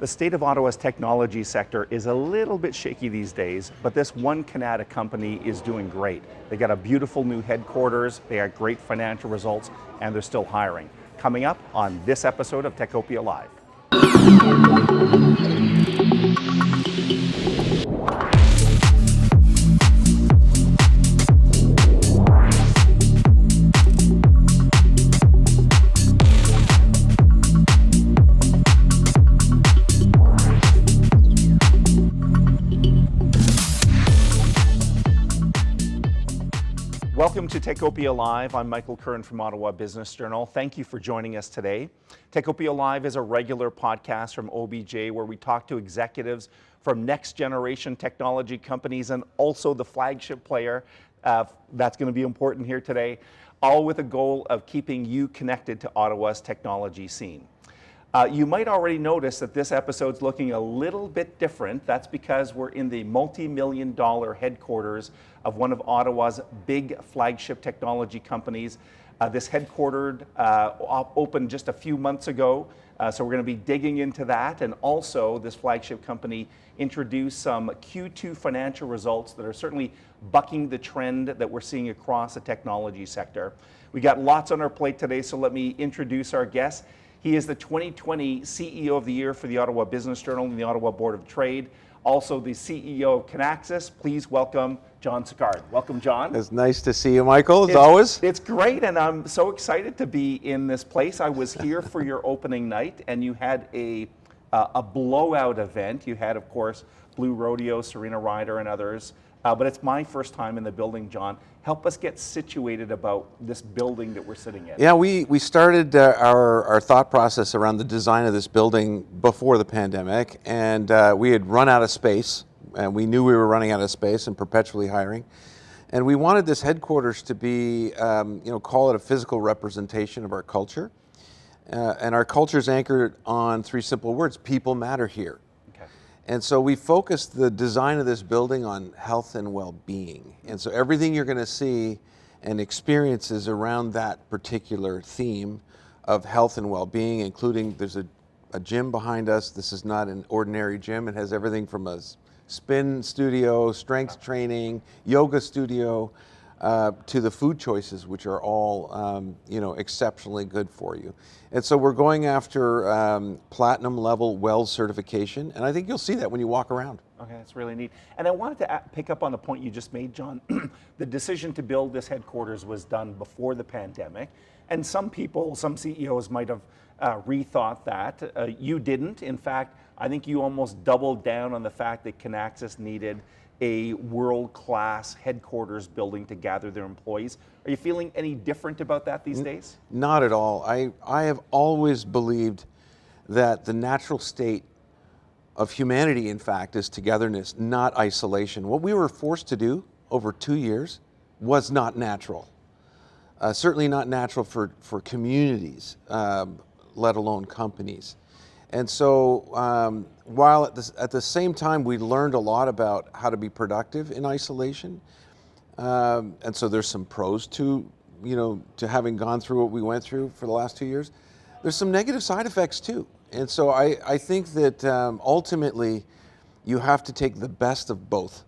The state of Ottawa's technology sector is a little bit shaky these days, but this one Kanata company is doing great. They got a beautiful new headquarters, they got great financial results, and they're still hiring. Coming up on this episode of Techopia Live. Welcome to Techopia Live. I'm Michael Curran from Ottawa Business Journal. Thank you for joining us today. Techopia Live is a regular podcast from OBJ where we talk to executives from next generation technology companies and also the flagship player. That's going to be important here today, all with a goal of keeping you connected to Ottawa's technology scene. You might already notice that this episode's looking a little bit different. That's because we're in the multi-million-dollar headquarters of one of Ottawa's big flagship technology companies. This headquartered opened just a few months ago, so we're going to be digging into that. And also, this flagship company introduced some Q2 financial results that are certainly bucking the trend that we're seeing across the technology sector. We got lots on our plate today, so let me introduce our guest. He is the 2020 CEO of the Year for the Ottawa Business Journal and the Ottawa Board of Trade. Also the CEO of Kinaxis. Please welcome John Sicard. Welcome, John. It's nice to see you, Michael, as always. It's great, and I'm so excited to be in this place. I was here for your opening night, and you had a blowout event. You had, of course, Blue Rodeo, Serena Ryder, and others. But it's my first time in the building, John. Help us get situated about this building that we're sitting in. Yeah, we started our thought process around the design of this building before the pandemic, and we had run out of space, and we knew we were running out of space and perpetually hiring. And we wanted this headquarters to be, call it a physical representation of our culture. And our culture is anchored on three simple words: people matter here. And so we focused the design of this building on health and well-being. And so everything you're going to see and experience is around that particular theme of health and well-being, including there's a gym behind us. This is not an ordinary gym. It has everything from a spin studio, strength training, yoga studio, to the food choices, which are all exceptionally good for you. And so we're going after platinum level WELL certification, and I think you'll see that when you walk around. Okay, that's really neat. And I wanted to pick up on the point you just made, John. The decision to build this headquarters was done before the pandemic, and some people, some CEOs might have rethought that. You didn't. In fact, I think you almost doubled down on the fact that Kinaxis needed a world-class headquarters building to gather their employees. Are you feeling any different about that these days? Not at all. I have always believed that the natural state of humanity, in fact, is togetherness, not isolation. What we were forced to do over 2 years was not natural. Certainly not natural for communities, let alone companies. And so while at the same time we learned a lot about how to be productive in isolation, and so there's some pros to having gone through what we went through for the last 2 years. There's some negative side effects too. And so I think that ultimately you have to take the best of both,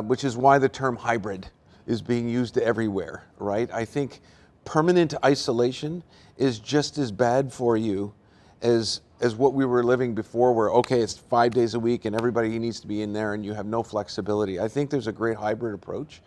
which is why the term hybrid is being used everywhere, right? I think permanent isolation is just as bad for you as what we were living before, where, okay, it's 5 days a week and everybody needs to be in there and you have no flexibility. I think there's a great hybrid approach.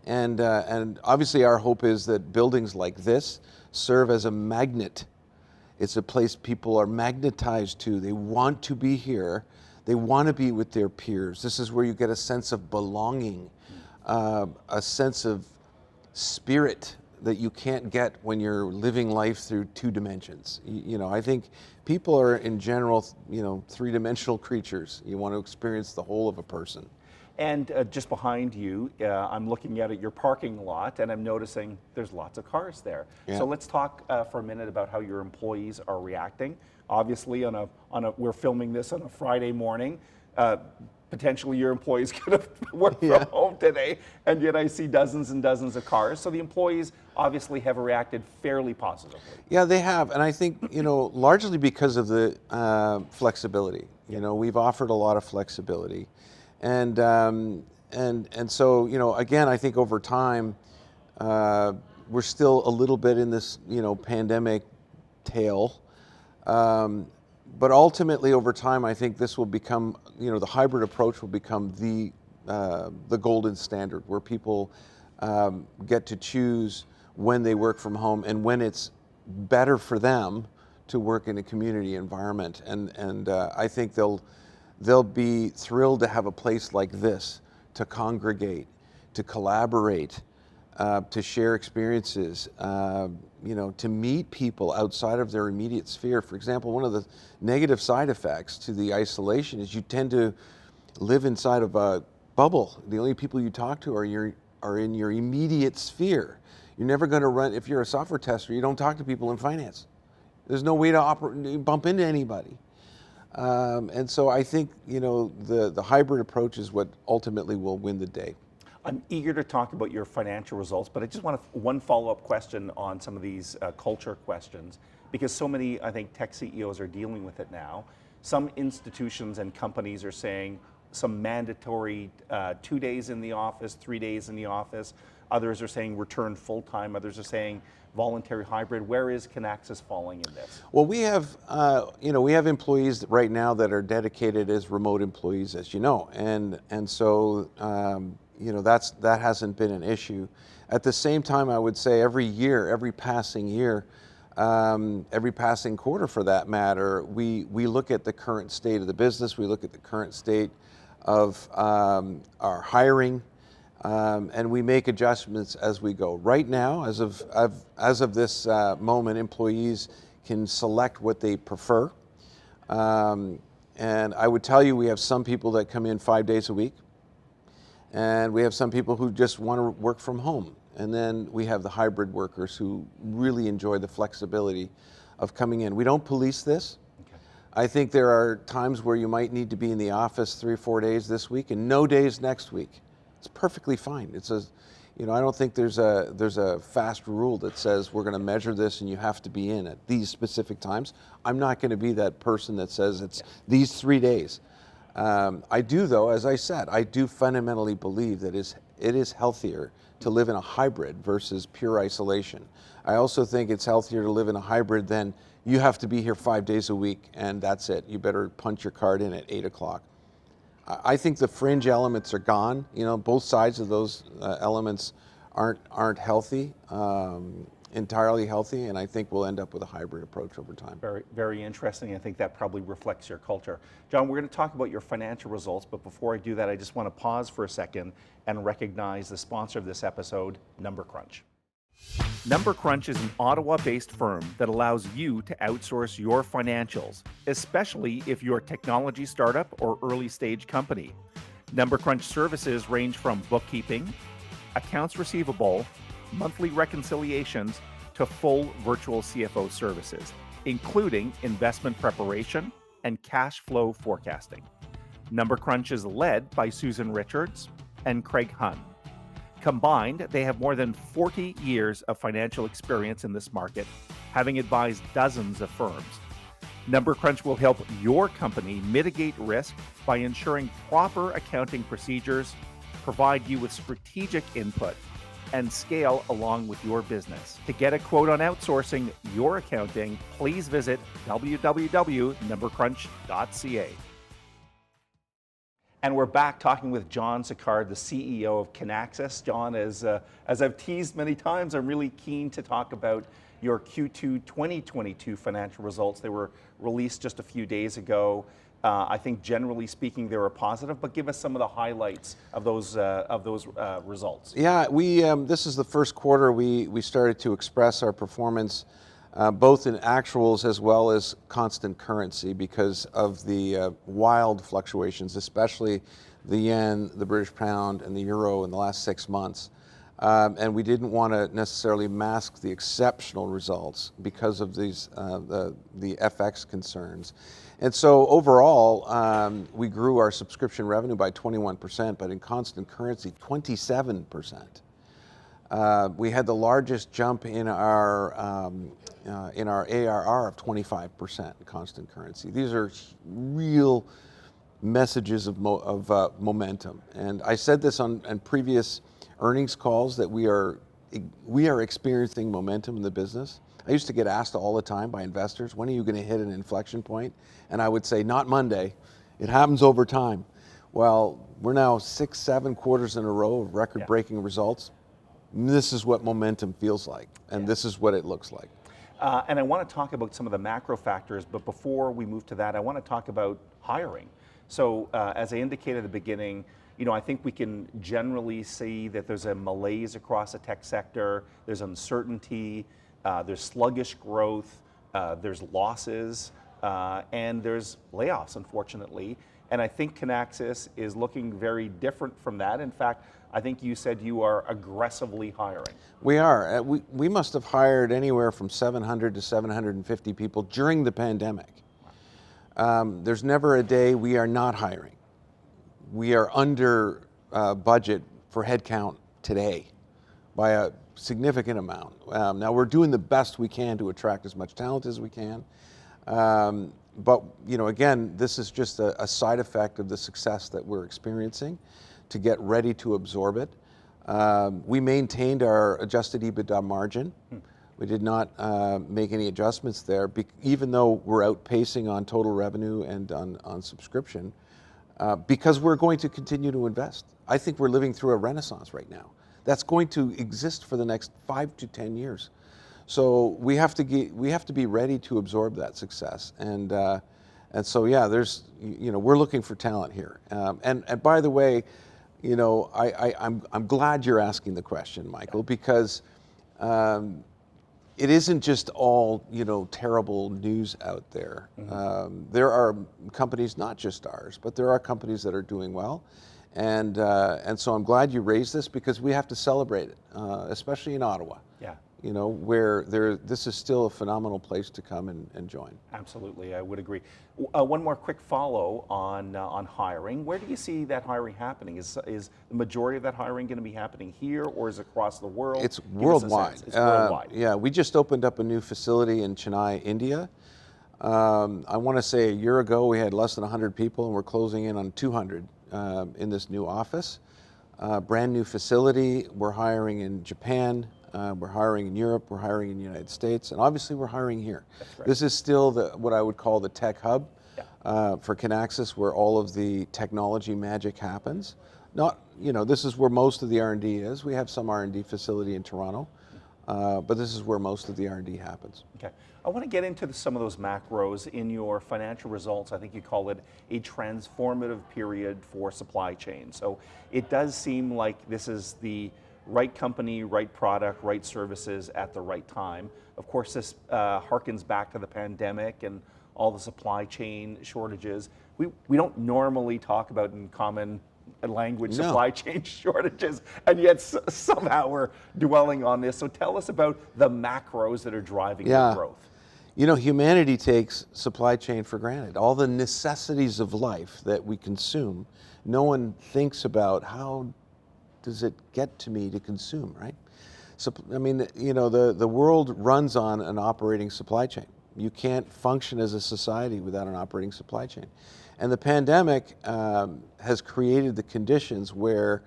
And obviously our hope is that buildings like this serve as a magnet. It's a place people are magnetized to. They want to be here. They want to be with their peers. This is where you get a sense of belonging, a sense of spirit that you can't get when you're living life through two dimensions. I think people are in general, three-dimensional creatures. You want to experience the whole of a person. And just behind you, I'm looking at your parking lot, and I'm noticing there's lots of cars there. Yeah. So let's talk for a minute about how your employees are reacting. Obviously, we're filming this on a Friday morning. potentially your employees could have worked from home today, and yet I see dozens and dozens of cars. So the employees obviously have reacted fairly positively. Yeah, they have, and I think largely because of the flexibility. We've offered a lot of flexibility, and so again, I think over time we're still a little bit in this pandemic tail. But ultimately, over time, I think this will become, the hybrid approach will become the golden standard, where people get to choose when they work from home and when it's better for them to work in a community environment. And I think they'll be thrilled to have a place like this to congregate, to collaborate, to share experiences, to meet people outside of their immediate sphere. For example, one of the negative side effects to the isolation is you tend to live inside of a bubble. The only people you talk to are in your immediate sphere. You're never going to run, if you're a software tester, you don't talk to people in finance. There's no way to bump into anybody. And so I think, the hybrid approach is what ultimately will win the day. I'm eager to talk about your financial results, but I just want one follow-up question on some of these culture questions, because so many, I think, tech CEOs are dealing with it now. Some institutions and companies are saying some mandatory 2 days in the office, 3 days in the office. Others are saying return full-time. Others are saying voluntary hybrid. Where is Kinaxis falling in this? Well, we have employees right now that are dedicated as remote employees, as you know, and so that hasn't been an issue. At the same time, I would say every year, every passing year, every passing quarter for that matter, we look at the current state of the business, we look at the current state of our hiring, and we make adjustments as we go. Right now, as of this moment, employees can select what they prefer. And I would tell you, we have some people that come in 5 days a week, and we have some people who just want to work from home. And then we have the hybrid workers who really enjoy the flexibility of coming in. We don't police this. Okay. I think there are times where you might need to be in the office 3 or 4 days this week and no days next week. It's perfectly fine. I don't think there's a fast rule that says we're going to measure this and you have to be in at these specific times. I'm not going to be that person that says it's these 3 days. I do, though, as I said, I do fundamentally believe that it is healthier to live in a hybrid versus pure isolation. I also think it's healthier to live in a hybrid than you have to be here 5 days a week and that's it. You better punch your card in at 8 o'clock. I think the fringe elements are gone. Both sides of those elements aren't healthy, entirely healthy, and I think we'll end up with a hybrid approach over time. Very, very interesting. I think that probably reflects your culture. John, we're going to talk about your financial results, but before I do that, I just want to pause for a second and recognize the sponsor of this episode, Number Crunch. Number Crunch is an Ottawa-based firm that allows you to outsource your financials, especially if you're a technology startup or early-stage company. Number Crunch services range from bookkeeping, accounts receivable, monthly reconciliations, to full virtual CFO services, including investment preparation and cash flow forecasting. Number Crunch is led by Susan Richards and Craig Hunn. Combined, they have more than 40 years of financial experience in this market, having advised dozens of firms. Number Crunch will help your company mitigate risk by ensuring proper accounting procedures, provide you with strategic input, and scale along with your business. To get a quote on outsourcing your accounting, please visit www.numbercrunch.ca. And we're back talking with John Sicard, the CEO of Kinaxis. John, as I've teased many times, I'm really keen to talk about your Q2 2022 financial results. They were released just a few days ago. I think generally speaking, they were positive, but give us some of the highlights of those results. Yeah, this is the first quarter we started to express our performance both in actuals as well as constant currency because of the wild fluctuations, especially the yen, the British pound, and the euro in the last 6 months. And we didn't want to necessarily mask the exceptional results because of these the FX concerns. And so overall, we grew our subscription revenue by 21%, but in constant currency, 27%. We had the largest jump in our ARR of 25% in constant currency. These are real messages of momentum. And I said this on previous earnings calls that we are experiencing momentum in the business. I used to get asked all the time by investors, when are you going to hit an inflection point? And I would say, not Monday. It happens over time. Well, we're now 6, 7 quarters in a row of record-breaking results. This is what momentum feels like, and this is what it looks like. And I want to talk about some of the macro factors, but before we move to that, I want to talk about hiring. So as I indicated at the beginning, I think we can generally see that there's a malaise across the tech sector, there's uncertainty, there's sluggish growth, there's losses, and there's layoffs, unfortunately. And I think Kinaxis is looking very different from that. In fact, I think you said you are aggressively hiring. We are. We must have hired anywhere from 700 to 750 people during the pandemic. There's never a day we are not hiring. We are under budget for headcount today by a significant amount. Now we're doing the best we can to attract as much talent as we can. But again, this is just a side effect of the success that we're experiencing to get ready to absorb it. We maintained our adjusted EBITDA margin. We did not make any adjustments there, even though we're outpacing on total revenue and on subscription, because we're going to continue to invest. I think we're living through a renaissance right now. That's going to exist for the next 5 to 10 years. So we have to be ready to absorb that success. And so we're looking for talent here. And by the way, I'm glad you're asking the question, Michael, because it isn't just all terrible news out there. There are companies, not just ours, but there are companies that are doing well, and so I'm glad you raised this because we have to celebrate it, especially in Ottawa. Yeah. Where this is still a phenomenal place to come and join. Absolutely, I would agree. One more quick follow on hiring. Where do you see that hiring happening? Is the majority of that hiring going to be happening here, or is it across the world? It's worldwide. It's worldwide. Yeah, we just opened up a new facility in Chennai, India. I want to say a year ago we had less than 100 people, and we're closing in on 200 in this new office. Brand new facility. We're hiring in Japan. We're hiring in Europe, we're hiring in the United States, and obviously we're hiring here. That's right. This is still what I would call the tech hub for Kinaxis, where all of the technology magic happens. This is where most of the R&D is. We have some R&D facility in Toronto, but this is where most of the R&D happens. Okay. I want to get into some of those macros in your financial results. I think you call it a transformative period for supply chain. So it does seem like this is the right company, right product, right services at the right time. Of course, this harkens back to the pandemic and all the supply chain shortages. We don't normally talk about in common language supply chain shortages, and yet somehow we're dwelling on this. So tell us about the macros that are driving the growth. Humanity takes supply chain for granted. All the necessities of life that we consume, no one thinks about how does it get to me to consume, right? So, the world runs on an operating supply chain. You can't function as a society without an operating supply chain. And the pandemic has created the conditions where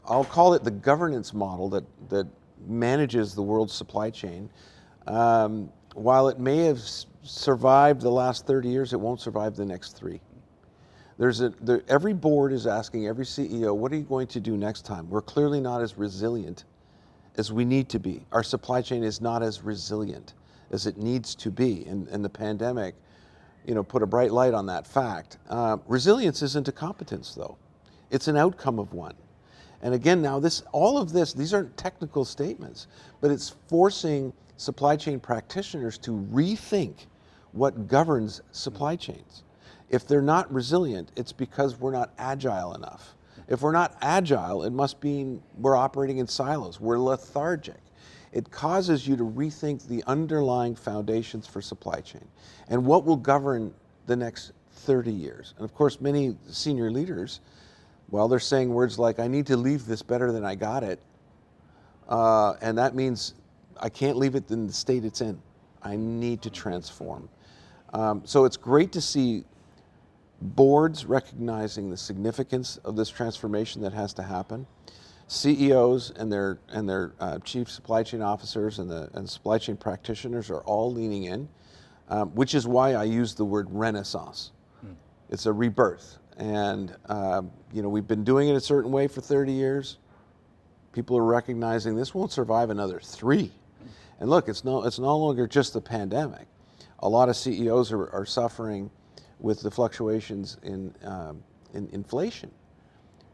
I'll call it the governance model that manages the world's supply chain. While it may have survived the last 30 years, it won't survive the next 3. Every board is asking every CEO, what are you going to do next time? We're clearly not as resilient as we need to be. Our supply chain is not as resilient as it needs to be. And the pandemic, put a bright light on that fact. Resilience isn't a competence, though. It's an outcome of one. And again, now all of this, these aren't technical statements, but it's forcing supply chain practitioners to rethink what governs supply chains. If they're not resilient, it's because we're not agile enough. If we're not agile, it must mean we're operating in silos. We're lethargic. It causes you to rethink the underlying foundations for supply chain and what will govern the next 30 years. And of course, many senior leaders, well, they're saying words like, I need to leave this better than I got it. And that means I can't leave it in the state it's in. I need to transform. So it's great to see boards recognizing the significance of this transformation that has to happen. CEOs and their chief supply chain officers and supply chain practitioners are all leaning in, which is why I use the word renaissance. It's a rebirth, and we've been doing it a certain way for 30 years. People are recognizing this won't survive another 3. And look, it's no longer just the pandemic. A lot of CEOs are suffering with the fluctuations in inflation.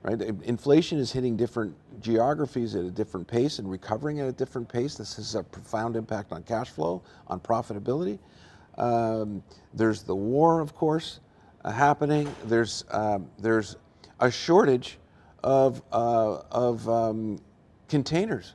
Right? Inflation is hitting different geographies at a different pace and recovering at a different pace. This has a profound impact on cash flow, on profitability. There's the war, of course, happening. There's a shortage of containers.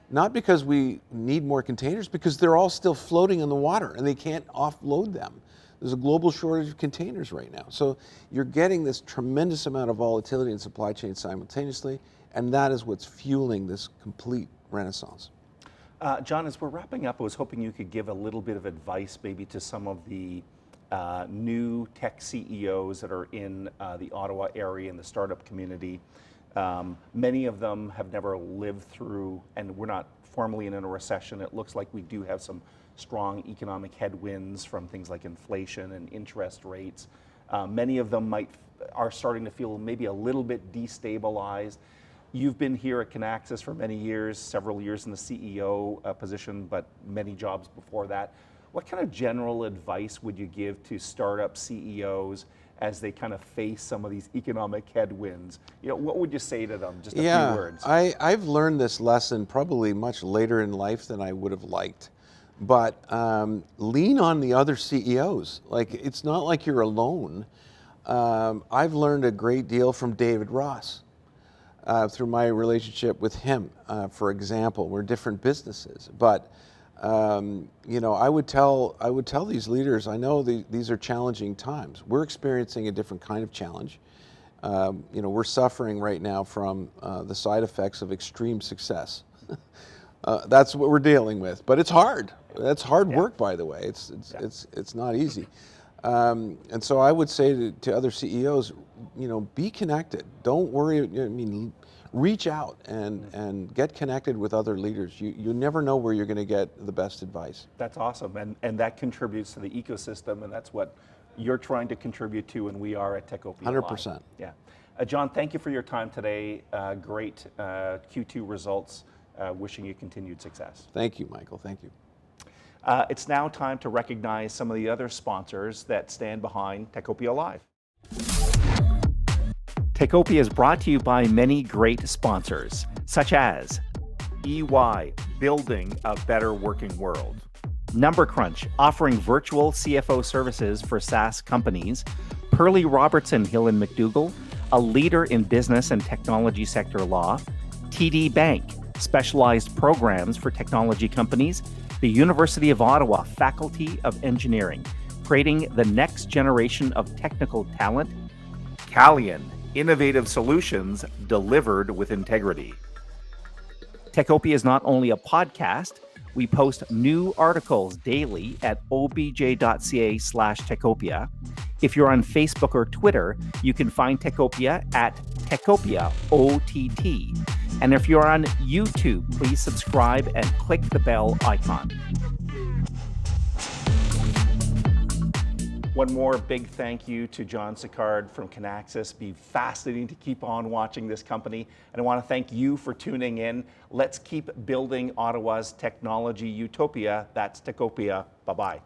Not because we need more containers, because they're all still floating in the water and they can't offload them. There's a global shortage of containers right now. So you're getting this tremendous amount of volatility in supply chain simultaneously, and that is what's fueling this complete renaissance. John, as we're wrapping up, I was hoping you could give a little bit of advice maybe to some of the new tech CEOs that are in the Ottawa area and the startup community. Many of them have never lived through, and we're not formally in a recession. It looks like we do have some strong economic headwinds from things like inflation and interest rates. Many of them are starting to feel maybe a little bit destabilized. You've been here at Kinaxis for many years, several years in the CEO position, but many jobs before that. What kind of general advice would you give to startup CEOs as they kind of face some of these economic headwinds? What would you say to them? Just a few words. I've learned this lesson probably much later in life than I would have liked. But lean on the other CEOs. Like, it's not like you're alone. I've learned a great deal from David Ross through my relationship with him. For example, we're different businesses, but I would tell these leaders, I know these are challenging times. We're experiencing a different kind of challenge. We're suffering right now from the side effects of extreme success. That's what we're dealing with, but it's hard. That's hard work, by the way. It's not easy. And so I would say to other CEOs, be connected. Don't worry. Reach out and get connected with other leaders. You never know where you're going to get the best advice. That's awesome, and that contributes to the ecosystem, and that's what you're trying to contribute to, and we are at Techopia. 100%. Yeah. John, thank you for your time today. Great Q2 results. Wishing you continued success. Thank you, Michael. Thank you. It's now time to recognize some of the other sponsors that stand behind Techopia Live. Techopia is brought to you by many great sponsors, such as EY, building a better working world. Number Crunch, offering virtual CFO services for SaaS companies. Pearlie Robertson Hill and McDougall, a leader in business and technology sector law. TD Bank, specialized programs for technology companies. The University of Ottawa Faculty of Engineering, creating the next generation of technical talent. Calian, innovative solutions delivered with integrity. Techopia is not only a podcast, we post new articles daily at obj.ca/Techopia. If you're on Facebook or Twitter, you can find Techopia at Techopia OTT. And if you're on YouTube, please subscribe and click the bell icon. One more big thank you to John Sicard from Kinaxis. Be fascinating to keep on watching this company. And I want to thank you for tuning in. Let's keep building Ottawa's technology utopia. That's Techopia. Bye-bye.